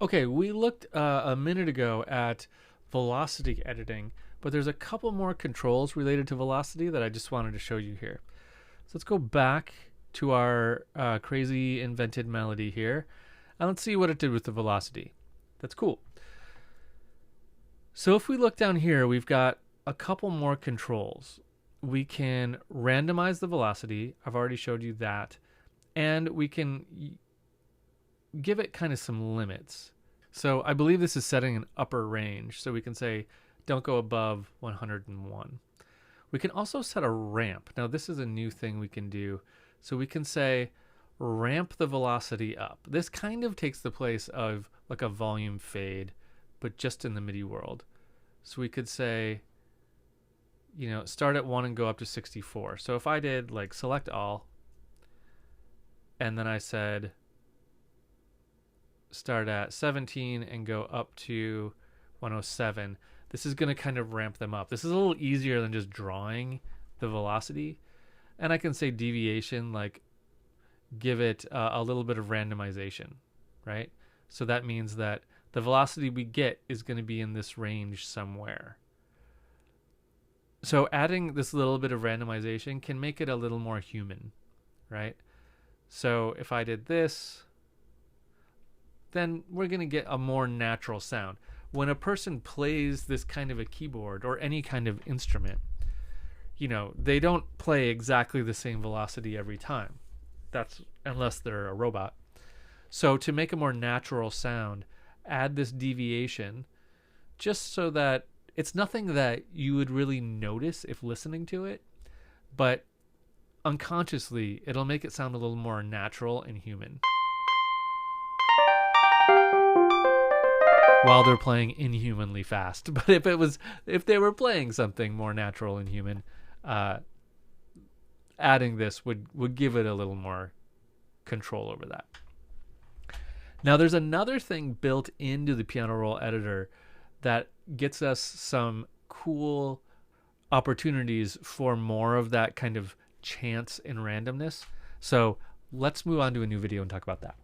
Okay, we looked a minute ago at velocity editing, but there's a couple more controls related to velocity that I just wanted to show you here. So let's go back to our crazy invented melody here, and let's see what it did with the velocity. That's cool. So if we look down here, we've got a couple more controls. We can randomize the velocity. I've already showed you that. And we can give it kind of some limits. So I believe this is setting an upper range. So we can say, don't go above 101. We can also set a ramp. Now this is a new thing we can do. So we can say, ramp the velocity up. This kind of takes the place of like a volume fade, but just in the MIDI world. So we could say, you know, start at 1 and go up to 64. So if I did like select all, and then I said start at 17 and go up to 107, this is going to kind of ramp them up. This is a little easier than just drawing the velocity. And I can say deviation, like give it a little bit of randomization, right? So that means that the velocity we get is going to be in this range somewhere. So adding this little bit of randomization can make it a little more human, right? So if I did this, then we're going to get a more natural sound. When a person plays this kind of a keyboard or any kind of instrument, you know, they don't play exactly the same velocity every time. That's unless they're a robot. So to make a more natural sound, add this deviation just so that it's nothing that you would really notice if listening to it, but unconsciously it'll make it sound a little more natural and human while they're playing inhumanly fast. But if they were playing something more natural and human, adding this would give it a little more control over that. Now there's another thing built into the piano roll editor that gets us some cool opportunities for more of that kind of chance and randomness. So let's move on to a new video and talk about that.